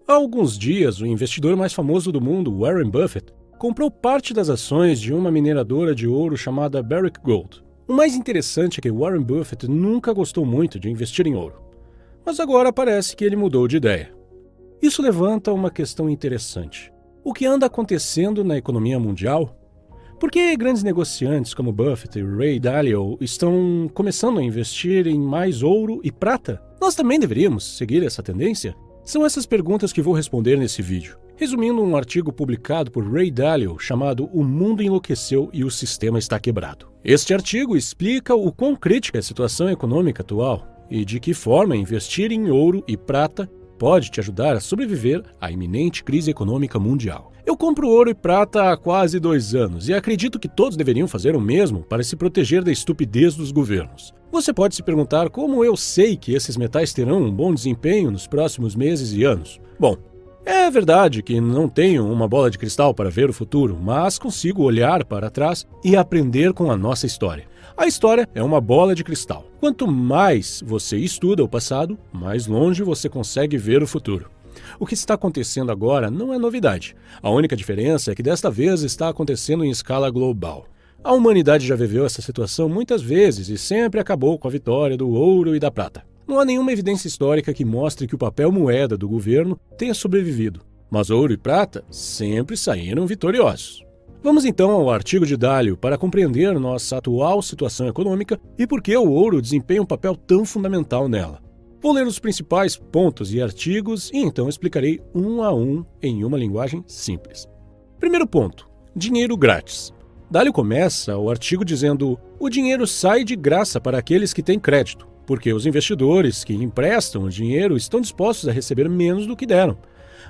Há alguns dias, o investidor mais famoso do mundo, Warren Buffett, comprou parte das ações de uma mineradora de ouro chamada Barrick Gold. O mais interessante é que Warren Buffett nunca gostou muito de investir em ouro. Mas agora parece que ele mudou de ideia. Isso levanta uma questão interessante. O que anda acontecendo na economia mundial? Por que grandes negociantes como Buffett e Ray Dalio estão começando a investir em mais ouro e prata? Nós também deveríamos seguir essa tendência? São essas perguntas que vou responder nesse vídeo, resumindo um artigo publicado por Ray Dalio chamado O Mundo Enlouqueceu e o Sistema Está Quebrado. Este artigo explica o quão crítica é a situação econômica atual e de que forma investir em ouro e prata pode te ajudar a sobreviver à iminente crise econômica mundial. Eu compro ouro e prata há quase 2 anos e acredito que todos deveriam fazer o mesmo para se proteger da estupidez dos governos. Você pode se perguntar como eu sei que esses metais terão um bom desempenho nos próximos meses e anos. Bom, é verdade que não tenho uma bola de cristal para ver o futuro, mas consigo olhar para trás e aprender com a nossa história. A história é uma bola de cristal. Quanto mais você estuda o passado, mais longe você consegue ver o futuro. O que está acontecendo agora não é novidade. A única diferença é que desta vez está acontecendo em escala global. A humanidade já viveu essa situação muitas vezes e sempre acabou com a vitória do ouro e da prata. Não há nenhuma evidência histórica que mostre que o papel moeda do governo tenha sobrevivido, mas ouro e prata sempre saíram vitoriosos. Vamos então ao artigo de Dalio para compreender nossa atual situação econômica e por que o ouro desempenha um papel tão fundamental nela. Vou ler os principais pontos e artigos e então explicarei um a um em uma linguagem simples. Primeiro ponto: dinheiro grátis. Dalio começa o artigo dizendo: o dinheiro sai de graça para aqueles que têm crédito, porque os investidores que emprestam o dinheiro estão dispostos a receber menos do que deram.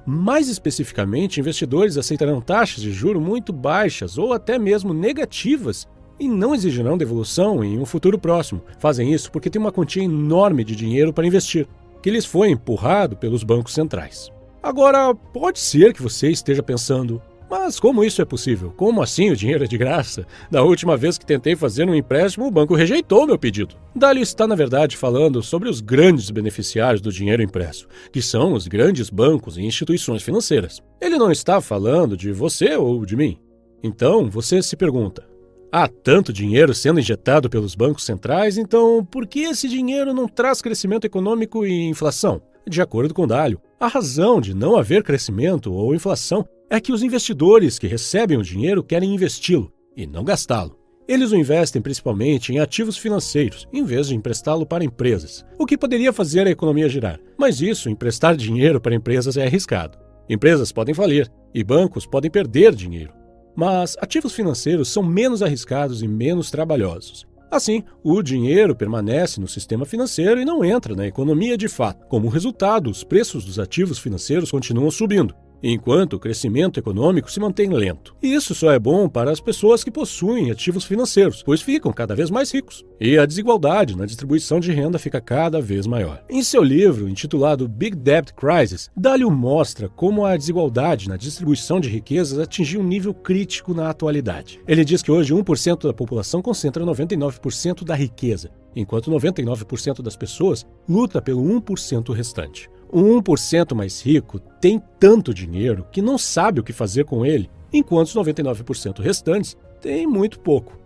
Mais especificamente, investidores aceitarão taxas de juros muito baixas ou até mesmo negativas e não exigirão devolução em um futuro próximo. Fazem isso porque tem uma quantia enorme de dinheiro para investir, que lhes foi empurrado pelos bancos centrais. Agora, pode ser que você esteja pensando: mas como isso é possível? Como assim o dinheiro é de graça? Da última vez que tentei fazer um empréstimo, o banco rejeitou meu pedido. Dalio está, na verdade, falando sobre os grandes beneficiários do dinheiro impresso, que são os grandes bancos e instituições financeiras. Ele não está falando de você ou de mim. Então, você se pergunta: há tanto dinheiro sendo injetado pelos bancos centrais, então por que esse dinheiro não traz crescimento econômico e inflação? De acordo com Dalio, a razão de não haver crescimento ou inflação é que os investidores que recebem o dinheiro querem investi-lo e não gastá-lo. Eles o investem principalmente em ativos financeiros, em vez de emprestá-lo para empresas, o que poderia fazer a economia girar. Mas isso, emprestar dinheiro para empresas, é arriscado. Empresas podem falir e bancos podem perder dinheiro. Mas ativos financeiros são menos arriscados e menos trabalhosos. Assim, o dinheiro permanece no sistema financeiro e não entra na economia de fato. Como resultado, os preços dos ativos financeiros continuam subindo, enquanto o crescimento econômico se mantém lento. E isso só é bom para as pessoas que possuem ativos financeiros, pois ficam cada vez mais ricos. E a desigualdade na distribuição de renda fica cada vez maior. Em seu livro, intitulado Big Debt Crisis, Dalio mostra como a desigualdade na distribuição de riquezas atingiu um nível crítico na atualidade. Ele diz que hoje 1% da população concentra 99% da riqueza, enquanto 99% das pessoas luta pelo 1% restante. O 1% mais rico tem tanto dinheiro que não sabe o que fazer com ele, enquanto os 99% restantes têm muito pouco.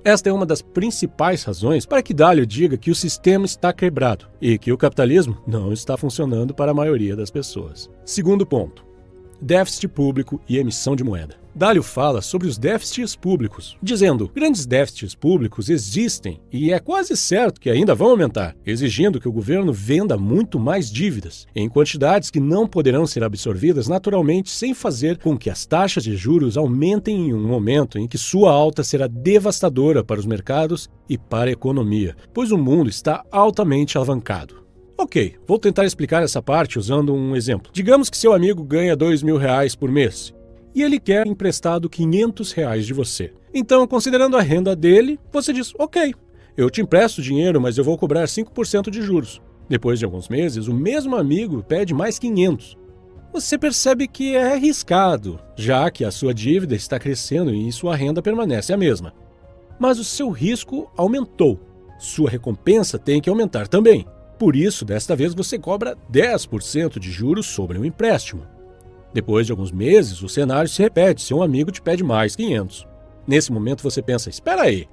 Esta é uma das principais razões para que Dalio diga que o sistema está quebrado e que o capitalismo não está funcionando para a maioria das pessoas. Segundo ponto: déficit público e emissão de moeda. Dalio fala sobre os déficits públicos, dizendo: grandes déficits públicos existem e é quase certo que ainda vão aumentar, exigindo que o governo venda muito mais dívidas, em quantidades que não poderão ser absorvidas naturalmente sem fazer com que as taxas de juros aumentem em um momento em que sua alta será devastadora para os mercados e para a economia, pois o mundo está altamente alavancado. Ok, vou tentar explicar essa parte usando um exemplo. Digamos que seu amigo ganha R$2.000 por mês e ele quer emprestado R$500 de você. Então, considerando a renda dele, você diz: ok, eu te empresto dinheiro, mas eu vou cobrar 5% de juros. Depois de alguns meses, o mesmo amigo pede mais 500. Você percebe que é arriscado, já que a sua dívida está crescendo e sua renda permanece a mesma. Mas o seu risco aumentou. Sua recompensa tem que aumentar também. por isso, desta vez, você cobra 10% de juros sobre o empréstimo. Depois de alguns meses, o cenário se repete, seu amigo te pede mais 500. Nesse momento você pensa, espera aí,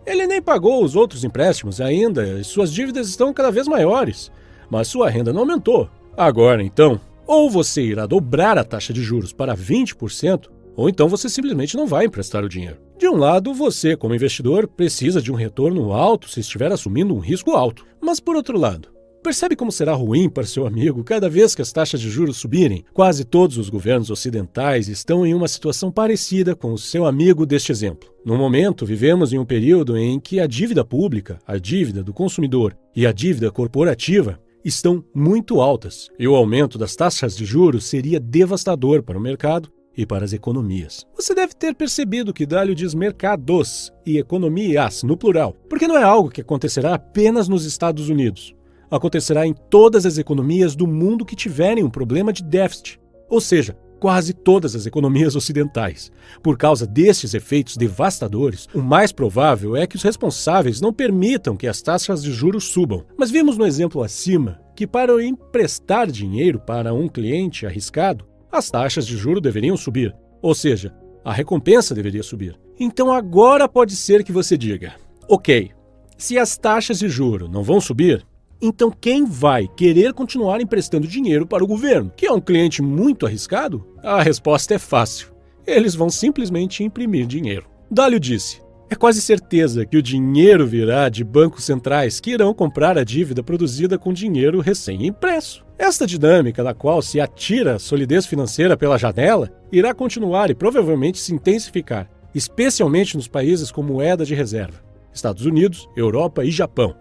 ele nem pagou os outros empréstimos ainda e suas dívidas estão cada vez maiores, mas sua renda não aumentou. Agora então, ou você irá dobrar a taxa de juros para 20%, ou então você simplesmente não vai emprestar o dinheiro. De um lado, você, como investidor, precisa de um retorno alto se estiver assumindo um risco alto. Mas por outro lado, percebe como será ruim para seu amigo cada vez que as taxas de juros subirem? Quase todos os governos ocidentais estão em uma situação parecida com o seu amigo deste exemplo. No momento, vivemos em um período em que a dívida pública, a dívida do consumidor e a dívida corporativa estão muito altas, e o aumento das taxas de juros seria devastador para o mercado e para as economias. Você deve ter percebido que Dalio diz mercados e economias no plural, porque não é algo que acontecerá apenas nos Estados Unidos. Acontecerá em todas as economias do mundo que tiverem um problema de déficit, ou seja, quase todas as economias ocidentais. Por causa destes efeitos devastadores, o mais provável é que os responsáveis não permitam que as taxas de juros subam. Mas vimos no exemplo acima que para emprestar dinheiro para um cliente arriscado, as taxas de juros deveriam subir, ou seja, a recompensa deveria subir. Então agora pode ser que você diga, ok, se as taxas de juros não vão subir, então quem vai querer continuar emprestando dinheiro para o governo, que é um cliente muito arriscado? A resposta é fácil. Eles vão simplesmente imprimir dinheiro. Dalio disse, é quase certeza que o dinheiro virá de bancos centrais que irão comprar a dívida produzida com dinheiro recém-impresso. Esta dinâmica na qual se atira a solidez financeira pela janela irá continuar e provavelmente se intensificar, especialmente nos países com moeda de reserva, Estados Unidos, Europa e Japão.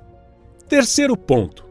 Terceiro ponto.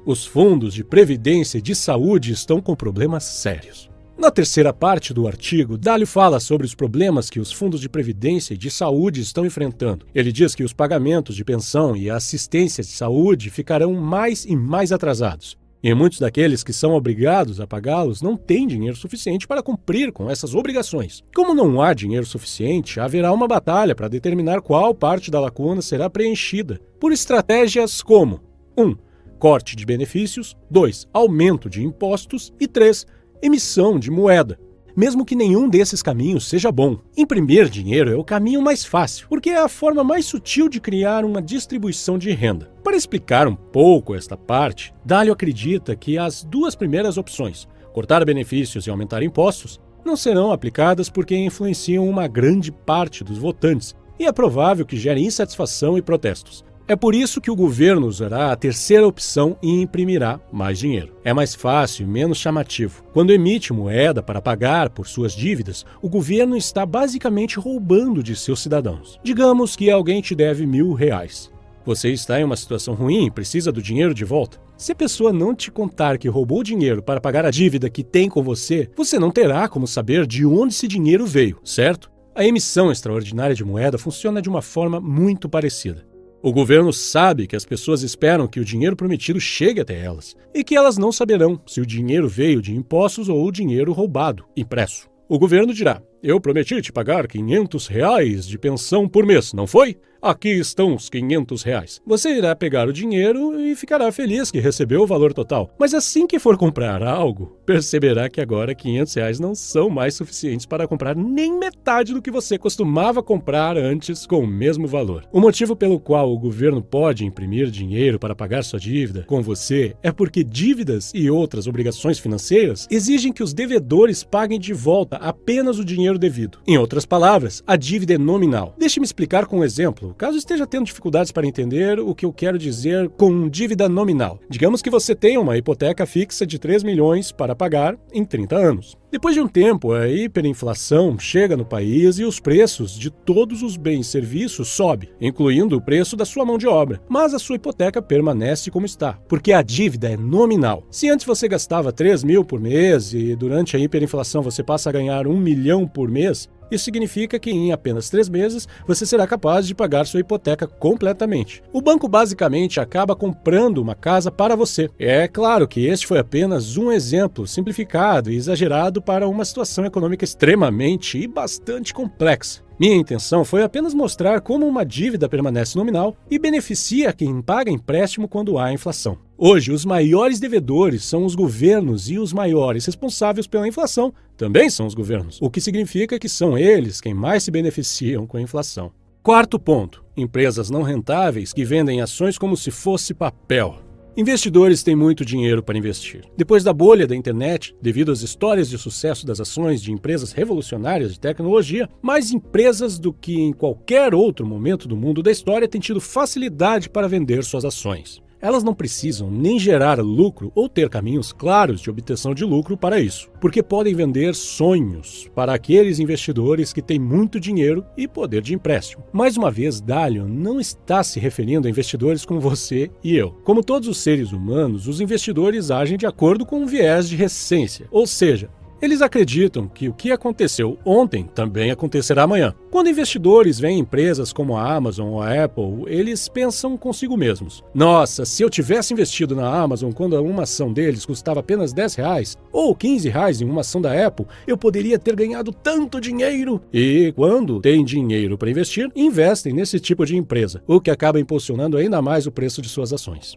Os fundos de previdência e de saúde estão com problemas sérios. Na terceira parte do artigo, Dalio fala sobre os problemas que os fundos de previdência e de saúde estão enfrentando. Ele diz que os pagamentos de pensão e a assistência de saúde ficarão mais e mais atrasados. E muitos daqueles que são obrigados a pagá-los não têm dinheiro suficiente para cumprir com essas obrigações. Como não há dinheiro suficiente, haverá uma batalha para determinar qual parte da lacuna será preenchida, por estratégias como 1. Corte de benefícios, 2. Aumento de impostos e 3. Emissão de moeda. Mesmo que nenhum desses caminhos seja bom, imprimir dinheiro é o caminho mais fácil, porque é a forma mais sutil de criar uma distribuição de renda. Para explicar um pouco esta parte, Dalio acredita que as duas primeiras opções, cortar benefícios e aumentar impostos, não serão aplicadas porque influenciam uma grande parte dos votantes e é provável que gerem insatisfação e protestos. É por isso que o governo usará a terceira opção e imprimirá mais dinheiro. É mais fácil e menos chamativo. Quando emite moeda para pagar por suas dívidas, o governo está basicamente roubando de seus cidadãos. Digamos que alguém te deve R$1.000. Você está em uma situação ruim e precisa do dinheiro de volta. Se a pessoa não te contar que roubou dinheiro para pagar a dívida que tem com você, você não terá como saber de onde esse dinheiro veio, certo? A emissão extraordinária de moeda funciona de uma forma muito parecida. O governo sabe que as pessoas esperam que o dinheiro prometido chegue até elas e que elas não saberão se o dinheiro veio de impostos ou o dinheiro roubado, impresso. O governo dirá, eu prometi te pagar R$500 de pensão por mês, não foi? Aqui estão os R$500. Você irá pegar o dinheiro e ficará feliz que recebeu o valor total. Mas assim que for comprar algo, perceberá que agora R$500 não são mais suficientes para comprar nem metade do que você costumava comprar antes com o mesmo valor. O motivo pelo qual o governo pode imprimir dinheiro para pagar sua dívida com você é porque dívidas e outras obrigações financeiras exigem que os devedores paguem de volta apenas o dinheiro devido. Em outras palavras, a dívida é nominal. Deixe-me explicar com um exemplo, caso esteja tendo dificuldades para entender o que eu quero dizer com dívida nominal. Digamos que você tem uma hipoteca fixa de 3 milhões para pagar em 30 anos. Depois de um tempo, a hiperinflação chega no país e os preços de todos os bens e serviços sobem, incluindo o preço da sua mão de obra. Mas a sua hipoteca permanece como está, porque a dívida é nominal. Se antes você gastava 3 mil por mês e durante a hiperinflação você passa a ganhar 1 milhão por mês, isso significa que em apenas 3 meses você será capaz de pagar sua hipoteca completamente. O banco basicamente acaba comprando uma casa para você. É claro que este foi apenas um exemplo simplificado e exagerado para uma situação econômica extremamente e bastante complexa. Minha intenção foi apenas mostrar como uma dívida permanece nominal e beneficia quem paga empréstimo quando há inflação. Hoje, os maiores devedores são os governos e os maiores responsáveis pela inflação também são os governos, o que significa que são eles quem mais se beneficiam com a inflação. Quarto ponto: empresas não rentáveis que vendem ações como se fosse papel. Investidores têm muito dinheiro para investir. Depois da bolha da internet, devido às histórias de sucesso das ações de empresas revolucionárias de tecnologia, mais empresas do que em qualquer outro momento do mundo da história têm tido facilidade para vender suas ações. Elas não precisam nem gerar lucro ou ter caminhos claros de obtenção de lucro para isso, porque podem vender sonhos para aqueles investidores que têm muito dinheiro e poder de empréstimo. Mais uma vez, Dalio não está se referindo a investidores como você e eu. Como todos os seres humanos, os investidores agem de acordo com um viés de recência, ou seja, eles acreditam que o que aconteceu ontem também acontecerá amanhã. Quando investidores veem empresas como a Amazon ou a Apple, eles pensam consigo mesmos: nossa, se eu tivesse investido na Amazon quando uma ação deles custava apenas R$10 ou R$15 em uma ação da Apple, eu poderia ter ganhado tanto dinheiro. E quando têm dinheiro para investir, investem nesse tipo de empresa, o que acaba impulsionando ainda mais o preço de suas ações.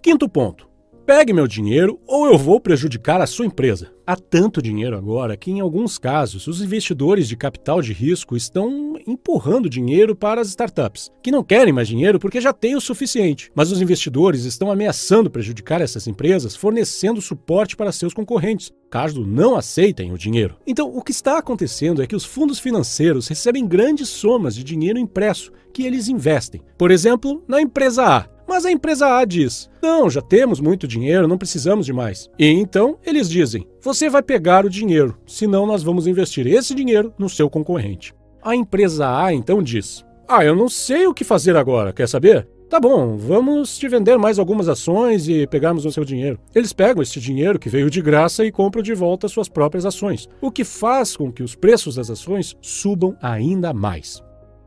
Quinto ponto: pegue meu dinheiro ou eu vou prejudicar a sua empresa. Há tanto dinheiro agora que, em alguns casos, os investidores de capital de risco estão empurrando dinheiro para as startups, que não querem mais dinheiro porque já têm o suficiente. Mas os investidores estão ameaçando prejudicar essas empresas, fornecendo suporte para seus concorrentes, caso não aceitem o dinheiro. Então, o que está acontecendo é que os fundos financeiros recebem grandes somas de dinheiro impresso que eles investem. Por exemplo, na empresa A. Mas a empresa A diz: não, já temos muito dinheiro, não precisamos de mais. E então eles dizem: você vai pegar o dinheiro, senão nós vamos investir esse dinheiro no seu concorrente. A empresa A então diz: eu não sei o que fazer agora, quer saber? Tá bom, vamos te vender mais algumas ações e pegarmos o seu dinheiro. Eles pegam esse dinheiro que veio de graça e compram de volta suas próprias ações, o que faz com que os preços das ações subam ainda mais.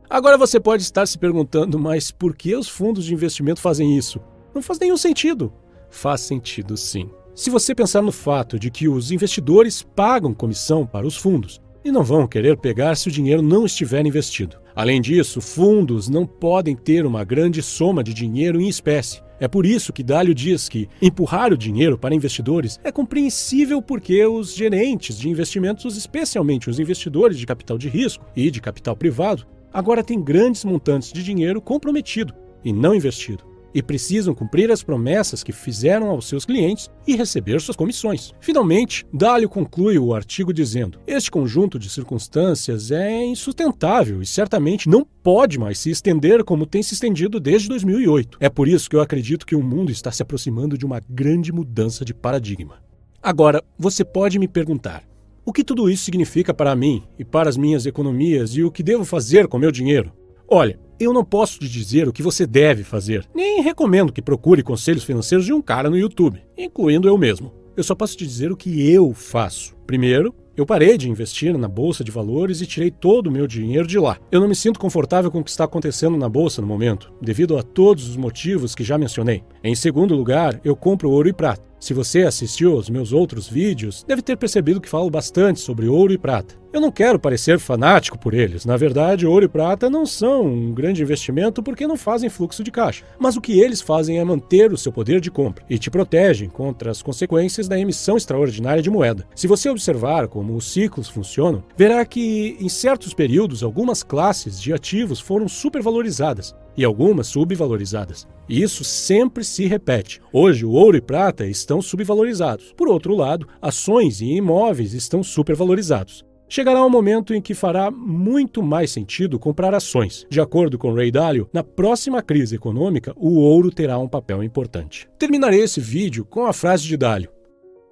Agora você pode estar se perguntando: mas por que os fundos de investimento fazem isso? Não faz nenhum sentido. Faz sentido sim. Se você pensar no fato de que os investidores pagam comissão para os fundos e não vão querer pegar se o dinheiro não estiver investido. Além disso, fundos não podem ter uma grande soma de dinheiro em espécie. É por isso que Dalio diz que empurrar o dinheiro para investidores é compreensível, porque os gerentes de investimentos, especialmente os investidores de capital de risco e de capital privado, agora têm grandes montantes de dinheiro comprometido e não investido, e precisam cumprir as promessas que fizeram aos seus clientes e receber suas comissões. Finalmente, Dalio conclui o artigo dizendo: este conjunto de circunstâncias é insustentável e certamente não pode mais se estender como tem se estendido desde 2008. É por isso que eu acredito que o mundo está se aproximando de uma grande mudança de paradigma. Agora, você pode me perguntar: o que tudo isso significa para mim e para as minhas economias e o que devo fazer com meu dinheiro? Olha, eu não posso te dizer o que você deve fazer, nem recomendo que procure conselhos financeiros de um cara no YouTube, incluindo eu mesmo. Eu só posso te dizer o que eu faço. Primeiro, eu parei de investir na bolsa de valores e tirei todo o meu dinheiro de lá. Eu não me sinto confortável com o que está acontecendo na bolsa no momento, devido a todos os motivos que já mencionei. Em segundo lugar, eu compro ouro e prata. Se você assistiu aos meus outros vídeos, deve ter percebido que falo bastante sobre ouro e prata. Eu não quero parecer fanático por eles. Na verdade, ouro e prata não são um grande investimento porque não fazem fluxo de caixa. Mas o que eles fazem é manter o seu poder de compra e te protegem contra as consequências da emissão extraordinária de moeda. Se você observar como os ciclos funcionam, verá que em certos períodos algumas classes de ativos foram supervalorizadas e algumas subvalorizadas. E isso sempre se repete. Hoje, o ouro e prata estão subvalorizados. Por outro lado, ações e imóveis estão supervalorizados. Chegará um momento em que fará muito mais sentido comprar ações. De acordo com Ray Dalio, na próxima crise econômica, o ouro terá um papel importante. Terminarei esse vídeo com a frase de Dalio: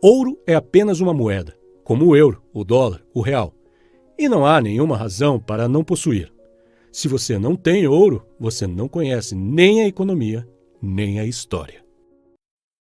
ouro é apenas uma moeda, como o euro, o dólar, o real. E não há nenhuma razão para não possuir. Se você não tem ouro, você não conhece nem a economia, nem a história.